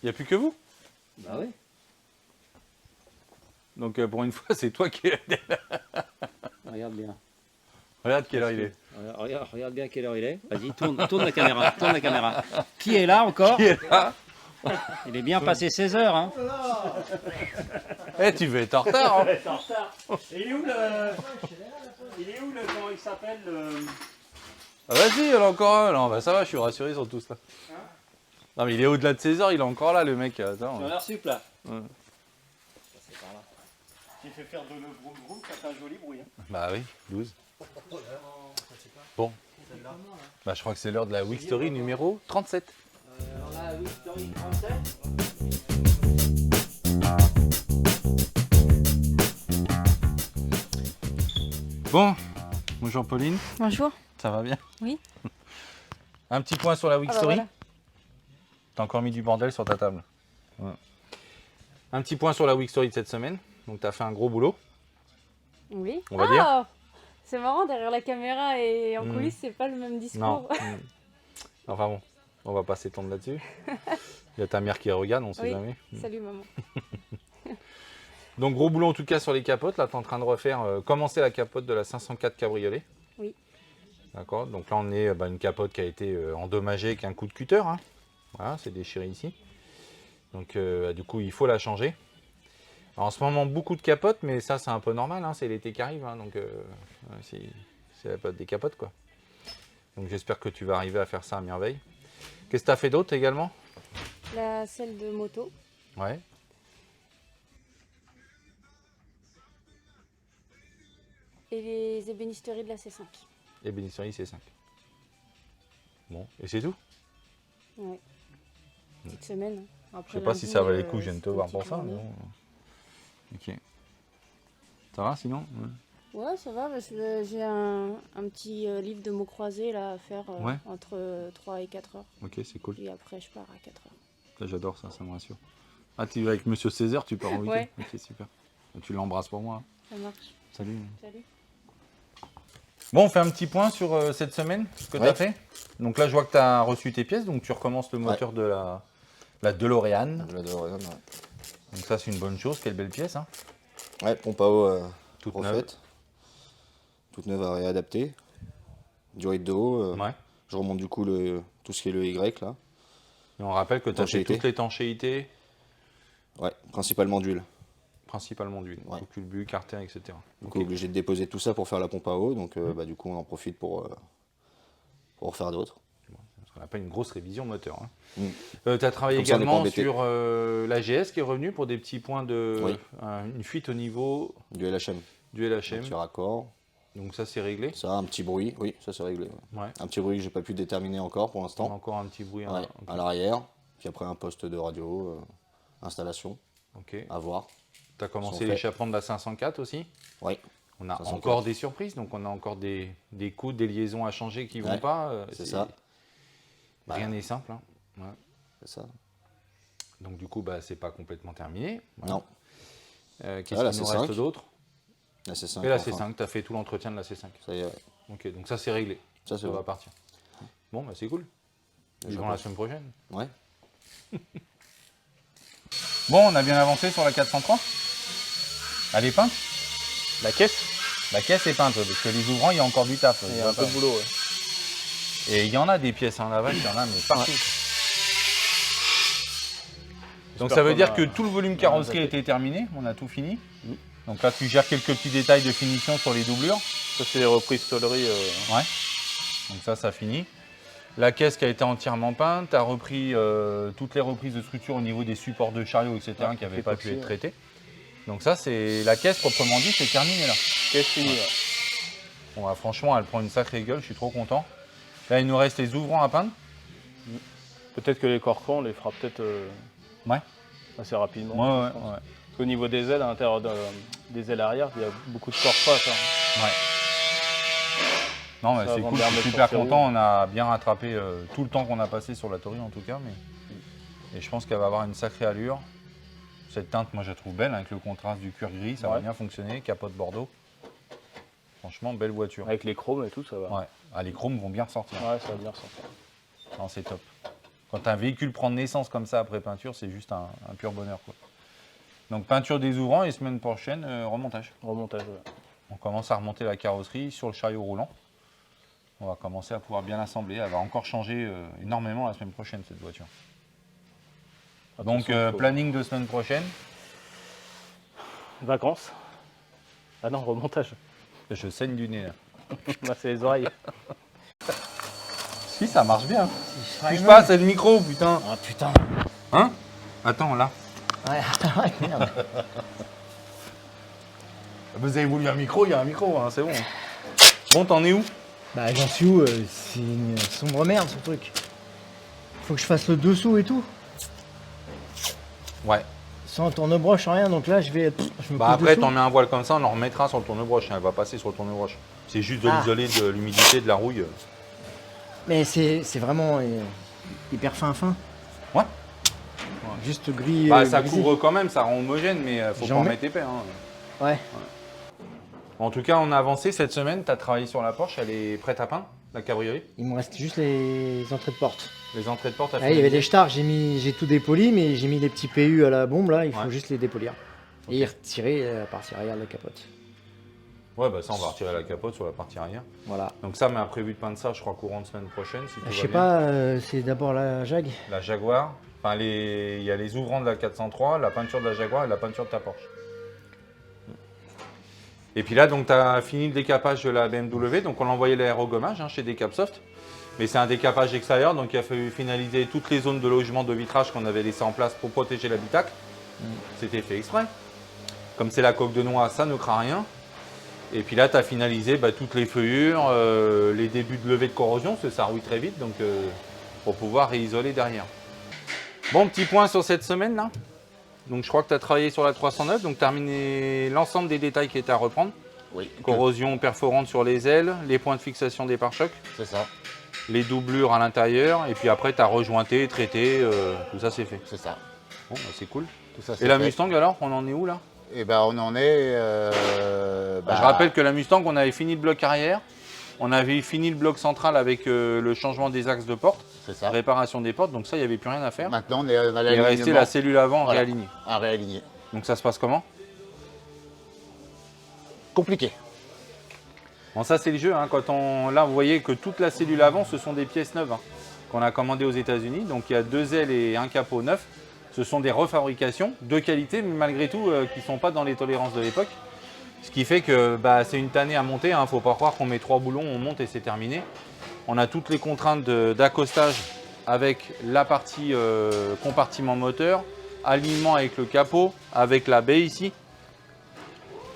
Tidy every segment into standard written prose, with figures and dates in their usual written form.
Il n'y a plus que vous? Bah oui. Donc pour une fois, c'est toi qui es... Regarde bien. Regarde quelle heure il est. Regarde bien quelle heure il est. Vas-y, tourne la caméra. Tourne la caméra. Qui est là encore? Qui est là? Il est bien passé 16 heures. Hein. Eh, tu vas être en retard. Hein. En retard. Il est où le comment il s'appelle Ah, vas-y, il y en a encore un. Non, bah ça va, je suis rassuré, ils sont tous là. Hein? Non, mais il est au-delà de 16 heures, il est encore là, le mec. Attends. Sur l'air sup là. Ouais. C'est par là. Tu fais faire de le vroom vroom, ça fait un joli bruit. Hein. Bah oui, 12. Bon. Bah je crois que c'est l'heure de la Week Story numéro 37. Alors là, oui, Story 37. Bon, bonjour Pauline, Bonjour. ça va bien? Oui. Un petit point sur la Week Ah bah Story. voilà. T'as encore mis du bordel sur ta table. Ouais. Un petit point sur la Week Story de cette semaine. Donc t'as fait un gros boulot. Oui. On va dire. C'est marrant, derrière la caméra et en Mm. coulisses, c'est pas le même discours. Non. Enfin bon, on va pas s'étendre là-dessus. Il y a ta mère qui regarde, on sait Oui. jamais. Salut maman. Donc gros boulot en tout cas sur les capotes. Là, tu es en train de refaire, commencer la capote de la 504 Cabriolet. Oui. D'accord. Donc là, on est une capote qui a été endommagée avec un coup de cutter. Hein. Voilà, c'est déchiré ici. Donc du coup, il faut la changer. Alors, en ce moment, beaucoup de capotes, mais ça, c'est un peu normal. Hein, c'est l'été qui arrive. Hein, donc c'est la période des capotes, quoi. Donc j'espère que tu vas arriver à faire ça à merveille. Qu'est-ce que tu as fait d'autre également? La selle de moto. Ouais. Et les ébénisteries de la C5. Et bénisserie C5. Bon, et c'est tout? Ouais. Petite semaine. Hein. Je Après, sais pas si lundi, ça valait le coup, je viens de te c'est voir une pour petite ça. Mais journée. bon. Ok. Ça va sinon? Ouais, ça va, parce que j'ai un petit livre de mots croisés là, à faire Ouais. entre 3 et 4 heures. Ok, c'est cool. Et après, je pars à 4 heures. Ça, j'adore ça, ça me rassure. Ah, tu vas avec Monsieur Césaire, tu pars en week-end? Ouais. Ok, super. Tu l'embrasses pour moi. Ça marche. Salut. Salut. Bon, on fait un petit point sur cette semaine, ce que tu as fait. Donc là, je vois que tu as reçu tes pièces, donc tu recommences le moteur de la DeLorean. De la DeLorean, ouais. Donc ça, c'est une bonne chose, quelle belle pièce. Hein. Ouais, pompe à eau Toute refaite. Toute neuve à réadapter. Du rythme de haut. Ouais. Je remonte du coup tout ce qui est le Y là. Et on rappelle que tu as fait Étanchéité. toute l'étanchéité, Ouais, principalement d'huile. principalement d'huile. Ouais. Donc culbu, carter, etc. Du Ok. coup, obligé de déposer tout ça pour faire la pompe à eau. Donc du coup, on en profite pour en faire d'autres. Ce qu'on appelle une grosse révision moteur. Hein. Mm. Tu as travaillé Comme ça, on n'est pas également embêté. sur l'AGS qui est revenu pour des petits points de Oui. une fuite au niveau Du LHM. du LHM. Sur accord. Donc ça c'est réglé. Ça, un petit bruit. Oui, ça c'est réglé. Ouais. Ouais. Un petit bruit que j'ai pas pu déterminer encore pour On a l'instant. encore un petit bruit. Ouais, hein. à l'arrière. Puis après un poste de radio, installation, Ok. à voir. Tu as commencé Sont faits. l'échappement de la 504 aussi. Oui. On a 504. encore des surprises, donc on a encore des coups, des liaisons à changer qui vont Ouais, pas. c'est ça. Rien n'est simple. Hein. Ouais. C'est ça. Donc du coup, c'est pas complètement terminé. Voilà. Non. Qu'est-ce Ah, la qu'il nous C5. reste d'autre? La C5. Et la enfin. C5, tu as fait tout l'entretien de la C5. Ça y est, ouais. Ok, donc ça c'est réglé. Ça c'est Ça va bon. partir. Bon, c'est cool. Vivons la semaine prochaine. Ouais. Bon, on a bien avancé sur la 403. Elle est peinte? La caisse, La caisse est peinte, parce que les ouvrants, il y a encore du taf. il y a un peu de boulot. Ouais. Et il y en a des pièces, hein, la vache, il y en a, mais partout. Donc ça veut dire que tout le volume carrosserie a été terminé, on a tout fini. Donc là, tu gères quelques petits détails de finition sur les doublures. Ça, c'est les reprises tôleries. Ouais. Donc ça finit. La caisse qui a été entièrement peinte, tu as repris toutes les reprises de structure au niveau des supports de chariot, etc., Ouais, qui n'avaient fait pas aussi, pu être ouais. traités. Donc ça, c'est la caisse proprement dit, c'est terminé là. Caisse finie. Ouais. Bon, franchement, elle prend une sacrée gueule, je suis trop content. Là, il nous reste les ouvrants à peindre. Peut-être que les corcons, on les fera peut-être Ouais. assez rapidement. Ouais, je pense. ouais. Parce qu'au niveau des ailes, à l'intérieur des ailes arrière, il y a beaucoup de corps à faire. Ouais. Non, mais Ça, c'est avant cool, de je les suis remettre super sur content. On a bien rattrapé tout le temps qu'on a passé sur la Tori en tout cas. Et je pense qu'elle va avoir une sacrée allure. Cette teinte, moi je la trouve belle avec le contraste du cuir gris, ça va Ouais. bien fonctionner. Capote bordeaux. Franchement, belle voiture. Avec les chromes et tout, ça va. Ouais. Ah, les chromes vont bien ressortir. Ouais, ça va bien ressortir. Non, c'est top. Quand un véhicule prend naissance comme ça après peinture, c'est juste un pur bonheur, quoi. Donc peinture des ouvrants et semaine prochaine, remontage. Remontage, ouais. On commence à remonter la carrosserie sur le chariot roulant. On va commencer à pouvoir bien l'assembler. Elle va encore changer énormément la semaine prochaine, cette voiture. Donc Attention, planning de semaine prochaine. Vacances. Ah non, remontage. Je saigne du nez là. Moi, c'est les oreilles. Si, ça marche bien. Touche pas, c'est le micro, putain. Ah putain. Hein? Attends, là. Ouais, merde. Vous avez voulu un micro, il y a un micro, hein, c'est bon. Bon, t'en es où? Bah j'en suis où? C'est une sombre merde ce truc. Faut que je fasse le dessous et tout. Ouais. Sans tourne-broche, rien, donc là je vais. Je me Bah pose après, dessous. t'en mets un voile comme ça, on en remettra sur le tourne-broche. Elle va passer sur le tourne-broche. C'est juste de Ah. l'isoler de l'humidité, de la rouille. Mais c'est vraiment hyper fin. Ouais. Juste gris. Bah ça grisé. couvre quand même, ça rend homogène, mais faut pas J'en en mets. mettre épais. Hein. Ouais. En tout cas, on a avancé cette semaine. Tu as travaillé sur la Porsche, elle est prête à peindre, la cabriolet. Il me reste juste les entrées de porte. Les entrées de porte, Ah, il y avait des stars, j'ai tout dépoli, mais j'ai mis les petits PU à la bombe là, il faut Ouais. juste les dépolir. Et retirer la partie arrière de la capote. Ouais, bah ça, on va retirer la capote sur la partie arrière. Voilà. Donc ça, mais a prévu de peindre ça, je crois, courant de semaine prochaine. Si tout Je va sais bien. pas, c'est d'abord la Jag. La Jaguar. Enfin, il y a les ouvrants de la 403, la peinture de la Jaguar et la peinture de ta Porsche. Et puis là, donc, tu as fini le décapage de la BMW. Donc, on a envoyé l'aérogommage hein, chez Decapsoft. Mais c'est un décapage extérieur, donc il a fallu finaliser toutes les zones de logement de vitrage qu'on avait laissées en place pour protéger l'habitacle. C'était fait exprès. Comme c'est la coque de noix, ça ne craint rien. Et puis là, tu as finalisé toutes les feuillures, les débuts de levée de corrosion, parce que ça rouille très vite, donc pour pouvoir réisoler derrière. Bon, petit point sur cette semaine là. Donc je crois que tu as travaillé sur la 309, donc terminé l'ensemble des détails qui étaient à reprendre. Oui. Corrosion perforante sur les ailes, les points de fixation des pare-chocs, C'est ça. les doublures à l'intérieur, et puis après tu as rejointé, traité, tout ça c'est fait. C'est ça. Bon, bah, c'est cool. Tout ça, Et la Mustang alors, on en est où là? Et ben on en est. Je rappelle que la Mustang, on avait fini le bloc arrière, on avait fini le bloc central avec le changement des axes de porte, C'est ça. réparation des portes, donc ça il n'y avait plus rien à faire. Maintenant on est à Il l'alignement. restait la cellule avant Voilà. réalignée. À réaligner. Donc ça se passe comment? Compliqué. Bon, ça c'est le jeu, hein. Là vous voyez que toute la cellule avant ce sont des pièces neuves hein, qu'on a commandées aux États-Unis. Donc il y a 2 ailes et un capot neuf. Ce sont des refabrications de qualité, mais malgré tout qui ne sont pas dans les tolérances de l'époque. Ce qui fait que c'est une tannée à monter, hein. Faut pas croire qu'on met 3 boulons, on monte et c'est terminé. On a toutes les contraintes d'accostage avec la partie compartiment moteur, alignement avec le capot, avec la baie ici,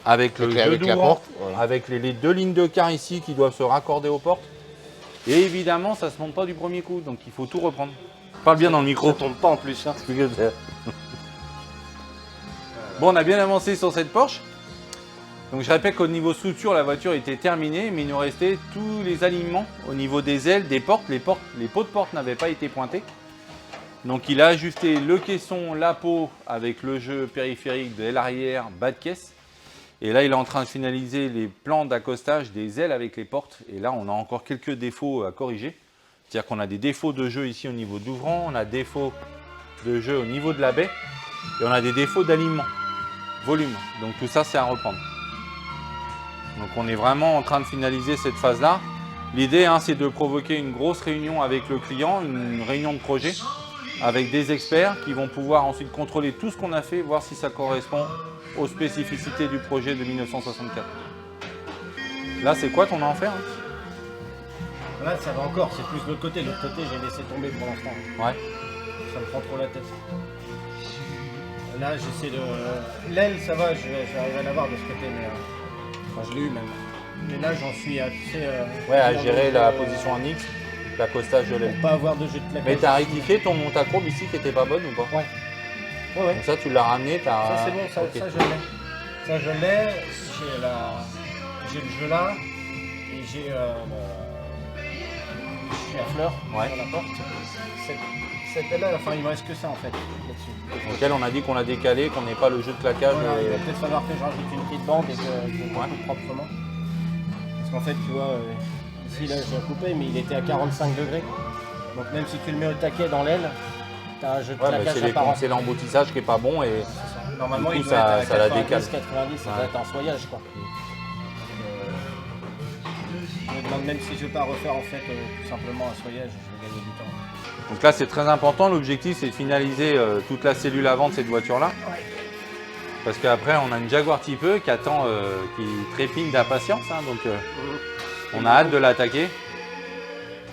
avec le jeu Avec la d'ouvrant, porte, voilà. avec les 2 lignes de quart ici qui doivent se raccorder aux portes. Et évidemment, ça ne se monte pas du premier coup, donc il faut tout reprendre. Parle bien dans le micro. Ça tombe pas en plus. Hein. Bon, on a bien avancé sur cette Porsche. Donc je répète qu'au niveau structure, la voiture était terminée, mais il nous restait tous les alignements au niveau des ailes, des portes. Les pots de porte n'avaient pas été pointés. Donc il a ajusté le caisson, la peau avec le jeu périphérique de l'aile arrière, bas de caisse. Et là, il est en train de finaliser les plans d'accostage des ailes avec les portes. Et là, on a encore quelques défauts à corriger. C'est-à-dire qu'on a des défauts de jeu ici au niveau d'ouvrant, on a des défauts de jeu au niveau de la baie, et on a des défauts d'alignement, volume. Donc tout ça, c'est à reprendre. Donc on est vraiment en train de finaliser cette phase-là. L'idée, c'est de provoquer une grosse réunion avec le client, une réunion de projet, avec des experts qui vont pouvoir ensuite contrôler tout ce qu'on a fait, voir si ça correspond aux spécificités du projet de 1964. Là, c'est quoi ton enfer hein? Là ça va encore, c'est plus l'autre côté. L'autre côté j'ai laissé tomber pour l'instant. Ouais. Ça me prend trop la tête. Là j'essaie de. L'aile ça va, je vais arriver à l'avoir de ce côté, mais. Enfin je l'ai eu même. Mais là j'en suis à. Ouais, à gérer la position en X, l'accostage de l'aile. Pour pas avoir de jeu de claquage. Mais t'as rectifié ton montacourbe ici qui était pas bonne ou pas? Ouais. Ouais, ouais. Donc ça, tu l'as ramené, t'as... Ça c'est bon, ça, Ok. ça je l'ai. Ça je l'ai, j'ai le jeu là, et j'ai la fleur Ouais. sur la porte. Cette aile là, enfin il me reste que ça en fait là-dessus. Auquel on a dit qu'on l'a décalé, qu'on n'ait pas le jeu de claquage. Voilà, il et- va peut-être falloir que je rajoute une petite bande et que je le coupe proprement. Parce qu'en fait tu vois, ici là j'ai coupé mais il était à 45 degrés. Donc même si tu le mets au taquet dans l'aile, tu as un jeu de Ouais, mais claquage apparent. c'est l'emboutissage qui est pas bon et Normalement, du coup, il doit ça être à la 90, décale. 90, ça doit Ouais. être en soyage quoi. Je me demande même si je vais pas refaire en fait tout simplement un soyage, je vais gagner du temps. donc là c'est très important. L'objectif c'est de finaliser toute la cellule avant de cette voiture là. Parce qu'après on a une Jaguar Type E qui attend, qui trépigne d'impatience. Hein, donc on a hâte de l'attaquer.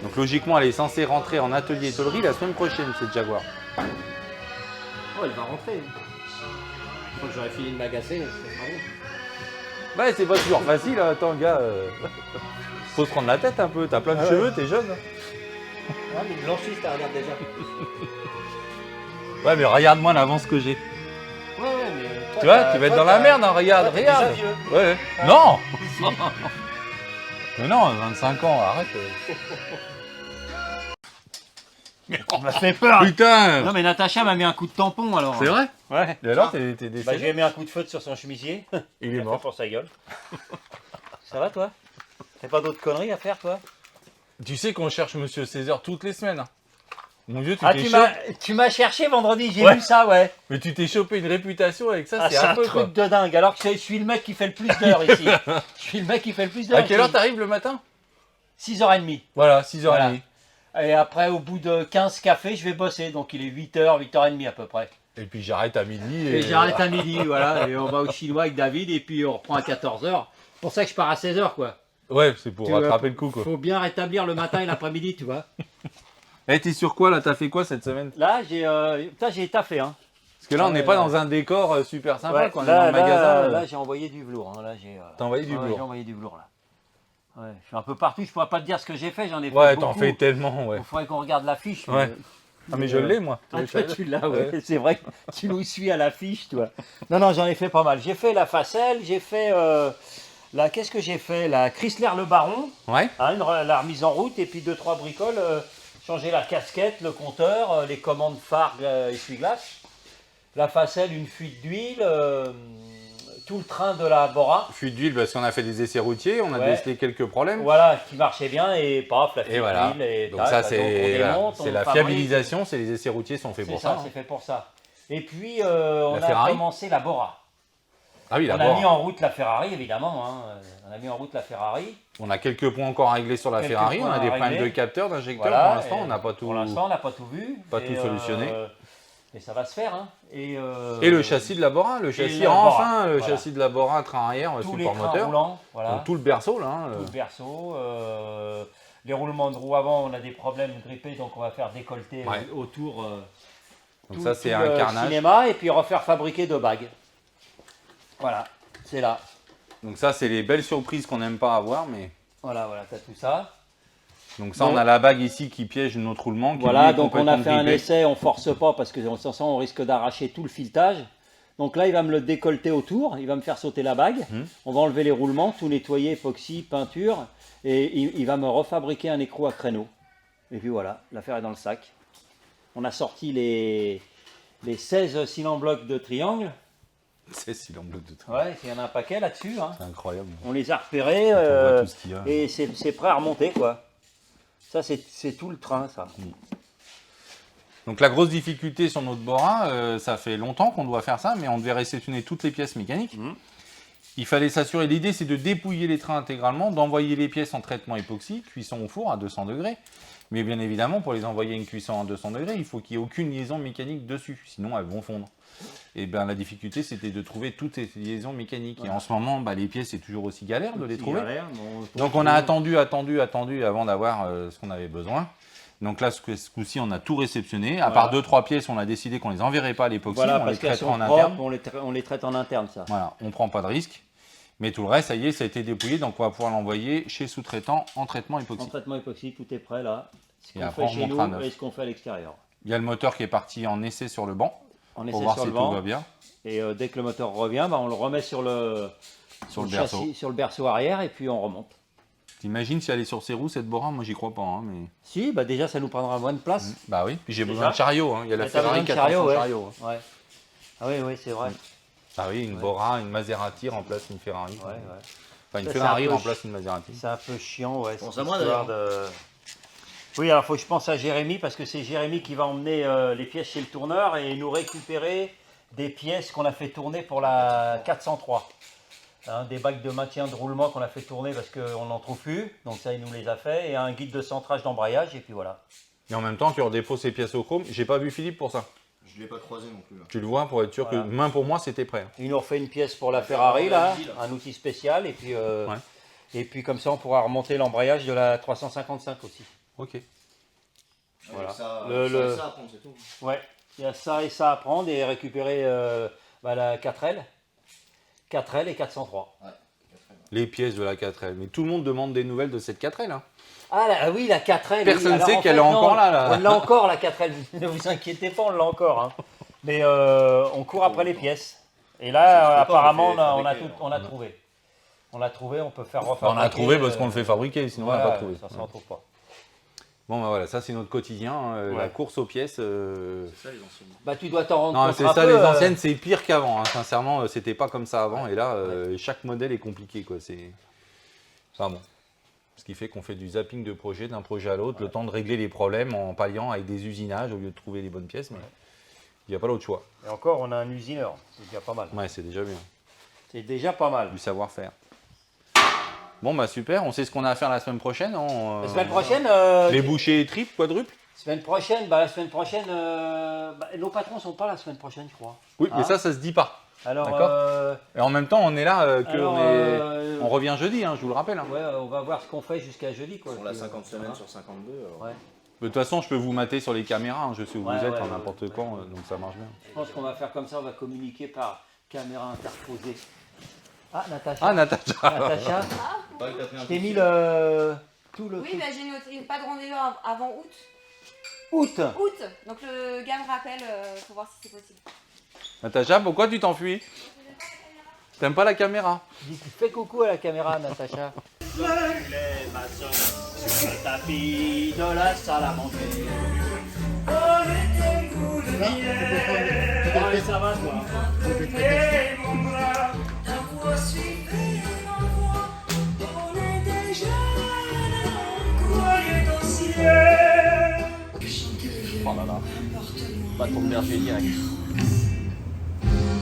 Donc logiquement elle est censée rentrer en atelier tôlerie la semaine prochaine cette Jaguar. Oh, elle va rentrer. Une fois que j'aurai fini de m'agacer, ça sera bon. Ouais c'est pas toujours facile, hein. Attends gars. Faut se prendre la tête un peu, t'as plein de cheveux, t'es jeune. Ouais, mais blanchisse, tu regardes déjà. Ouais mais regarde-moi l'avance que j'ai. Ouais, mais. Tu vois, tu vas être dans la merde, hein, regarde, toi, t'es regarde. déjà vieux. Ouais. Non. Mais non, 25 ans, arrête. On m'a fait peur. Putain. Non, mais Natacha m'a mis un coup de tampon alors. C'est vrai? Ouais. Et alors, t'es Bah, décédé? je lui ai mis un coup de feu sur son chemisier. Il est a mort. fait pour sa gueule. Ça va toi? T'as pas d'autres conneries à faire toi? Tu sais qu'on cherche Monsieur César toutes les semaines. Hein. Mon Dieu, Ah, tu m'as cherché vendredi, j'ai Ouais. vu ça, ouais. Mais tu t'es chopé une réputation avec ça, Ah, c'est c'est un affreux quoi. truc de dingue. Alors que je suis le mec qui fait le plus d'heures ici. Je suis le mec qui fait le plus d'heures. À quelle heure t'arrives le matin? 6h30. Voilà, 6h30. Voilà. Et après, au bout de 15 cafés, je vais bosser. Donc il est 8h, 8h30 à peu près. Et puis j'arrête à midi. Et j'arrête à midi, voilà. Et on va au chinois avec David et puis on reprend à 14h. C'est pour ça que je pars à 16h, quoi. Ouais, c'est pour Tu vois, rattraper le coup quoi. Faut bien rétablir le matin et l'après-midi, tu vois. Eh, t'es sur quoi là? T'as fait quoi cette semaine? Là, j'ai taffé, hein. Parce que là, on Ouais, n'est pas ouais. dans un décor super sympa Ouais, quand on est dans le magasin. là, j'ai envoyé du velours. Hein. Là, T'as envoyé du ouais, velours. j'ai envoyé du velours, là. Ouais, je suis un peu partout. Je pourrais pas te dire ce que j'ai fait. J'en ai fait Ouais, beaucoup. t'en fais tellement, ouais. Il faudrait qu'on regarde l'affiche. Ouais. Ah, mais je l'ai moi. Ah, toi, tu l'as, ouais. Ouais. C'est vrai que tu nous suis à l'affiche, toi. Non, j'en ai fait pas mal. J'ai fait la Facel, j'ai fait qu'est-ce que j'ai fait? La Chrysler Le Baron, Ouais. hein, la remise en route, et puis 2-3 bricoles. Changer la casquette, le compteur, les commandes phare, essuie-glace. La Facel, une fuite d'huile, tout le train de la Bora. Fuite d'huile parce qu'on a fait des essais routiers, on a Ouais. décelé quelques problèmes. Voilà, qui marchait bien, et paf, la fuite Et voilà. d'huile. Et Donc tac, ça donc on c'est démonte, c'est on la fabrique. fiabilisation, c'est les essais routiers sont faits C'est pour ça, ça. c'est fait pour ça. Et puis, on a Ferrari. commencé la Bora. Ah oui, On a d'abord. mis en route la Ferrari, évidemment. Hein. On a mis en route la Ferrari. On a quelques points encore à régler sur la Quelques Ferrari, on points a à des problèmes régler. de capteurs, d'injecteurs Voilà, pour l'instant, et on n'a pas tout. Pour l'instant, on n'a pas tout vu. Pas tout solutionné. Mais ça va se faire. Hein. Et le châssis de la Bora, le châssis la Bora, enfin, le voilà. châssis de la Bora, train arrière, tous les support trains moteur. roulants, voilà. Donc, tout le berceau là. Hein, Tout le berceau. Les roulements de roues avant, on a des problèmes grippés, donc on va faire décolleter Ouais. autour. Donc tout- ça c'est tout un le carnage. cinéma, et puis refaire fabriquer 2 bagues. Voilà, c'est là. Donc ça c'est les belles surprises qu'on n'aime pas avoir, mais. Voilà, t'as tout ça. Donc ça Donc- on a la bague ici qui piège notre roulement. Qui lui Voilà, est donc on a complètement fait un grippé. essai, on force pas parce que sans ça on risque d'arracher tout le filetage. Donc là il va me le décolleter autour, il va me faire sauter la bague, on va enlever les roulements, tout nettoyer, époxy, peinture, et il va me refabriquer un écrou à créneau. Et puis voilà, l'affaire est dans le sac. On a sorti les 16 cylindres blocs de triangle. C'est si l'angle de train. Ouais, il y en a un paquet là-dessus. Hein. C'est incroyable. On les a repérés Quand on voit tout ce qu'il y a. et c'est prêt à remonter quoi. Ça c'est tout le train ça. Donc la grosse difficulté sur notre Bora, ça fait longtemps qu'on doit faire ça, mais on devait réceptionner toutes les pièces mécaniques. Il fallait s'assurer, l'idée c'est de dépouiller les trains intégralement, d'envoyer les pièces en traitement époxy, cuisson au four à 200 degrés. Mais bien évidemment, pour les envoyer à une cuisson à 200 degrés, il faut qu'il n'y ait aucune liaison mécanique dessus, sinon elles vont fondre. Et bien la difficulté c'était de trouver toutes ces liaisons mécaniques. Voilà. Et en ce moment, les pièces c'est toujours aussi galère de les trouver. Galère, bon, Donc on a attendu avant d'avoir ce qu'on avait besoin. Donc là, ce coup-ci, on a tout réceptionné. À part 2-3 pièces, on a décidé qu'on les enverrait pas à l'époxy, voilà, on les parce qu'elles traitera sont en propres, interne. on les traite en interne ça. Voilà, on prend pas de risque. Mais tout le reste, ça y est, ça a été dépouillé, donc on va pouvoir l'envoyer chez sous-traitant en traitement En époxy. traitement époxy, tout est prêt là. Ce Et qu'on après, fait on chez nous montera neuf. et ce qu'on fait à l'extérieur. Il y a le moteur qui est parti en essai sur le banc, On pour essaie voir sur si le tout va banc bien. et dès que le moteur revient, on le remet sur le berceau. châssis, sur le berceau arrière et puis on remonte. T'imagines si elle est sur ses roues, cette Bora? Moi, j'y crois pas. Hein, mais... Si, déjà ça nous prendra moins de place. Bah oui, puis j'ai Déjà besoin de chariot. Hein. Il y a la Mais t'as Ferrari besoin qui de attend son ouais. chariot. Hein. Ouais. Ah oui, c'est vrai. Ah oui, une Bora, une Maserati remplace une Ferrari. Ouais. Enfin, une Ça, c'est Ferrari un peu remplace une Maserati. C'est un peu chiant, ouais. Pense cette à moi, histoire Oui, alors il faut que je pense à Jérémy parce que c'est Jérémy qui va emmener les pièces chez le tourneur et nous récupérer des pièces qu'on a fait tourner pour la 403. Hein, des bacs de maintien de roulement qu'on a fait tourner parce qu'on n'en trouve plus, donc ça il nous les a fait, et un guide de centrage d'embrayage, et puis voilà. Et en même temps, tu redéposes ces pièces au chrome. J'ai pas vu Philippe pour ça. Je ne l'ai pas croisé non plus. Là. Tu le vois pour être sûr Voilà. que, main pour moi, c'était prêt. Il nous refait une pièce pour la Ferrari, là, un outil spécial, et puis comme ça on pourra remonter l'embrayage de la 355 aussi. Ok. Voilà. Ça, Le- ça à prendre, c'est tout. Ouais, il y a ça et ça à prendre et récupérer la 4L et 403. Les pièces de la 4L. Mais tout le monde demande des nouvelles de cette 4L. Hein. Ah oui, la 4L. Personne oui. Alors, sait en qu'elle fait, est encore non, là, là. On l'a encore la 4L, ne vous inquiétez pas, on l'a encore. Hein. Mais on court après les pièces. Et C'est là, le apparemment, temps, on a trouvé. On l'a trouvé, on peut faire On refabriquer. a trouvé parce qu'on le fait fabriquer, sinon on n'a pas trouvé. Ça ne s'en trouve pas. Bon, bah voilà, ça c'est notre quotidien, hein, la Ouais. course aux pièces. C'est ça les anciennes. Bah, tu dois t'en rendre Non, compte c'est un ça, peu, les anciennes, c'est pire qu'avant. Hein. Sincèrement, c'était pas comme ça avant. Ouais. Et là, chaque modèle est compliqué. Quoi. Enfin bon. Ce qui fait qu'on fait du zapping de projet d'un projet à l'autre, le temps de régler les problèmes en palliant avec des usinages au lieu de trouver les bonnes pièces. Mais il n'y a pas d'autre choix. Et encore, on a un usineur, c'est déjà pas mal. Ouais, c'est déjà bien. C'est déjà pas mal. Du savoir-faire. Bon, bah super, on sait ce qu'on a à faire la semaine prochaine. La semaine prochaine, Les bouchées et triples, quadruples. la semaine prochaine, nos patrons sont pas la semaine prochaine, je crois. Oui, mais Hein ça se dit pas. Alors, D'accord. Et en même temps, on est là, alors, on revient jeudi, hein, je vous le rappelle. Hein. ouais, on va voir ce qu'on fait jusqu'à jeudi, quoi. Sur la Puis, 50 semaines hein. sur 52. Ouais. De toute façon, je peux vous mater sur les caméras, hein, je sais où Ouais, vous êtes ouais, à ouais, n'importe ouais. quand, donc ça marche bien. Je pense qu'on va faire comme ça, on va communiquer par caméra interposée. Ah, Natacha. Ah, Natacha. Natacha, je t'ai mis tout le Oui, truc. bah, j'ai noté pas de rendez-vous avant août. Août. Août, donc le gars me rappelle, faut voir si c'est possible. Natacha, pourquoi tu t'enfuis? T'aimes pas la caméra? Dis, fais coucou à la caméra, Natacha. Sur le tapis de la salle à manger. Ouais, ça va, toi. Oh là là. Pas ton berger direct.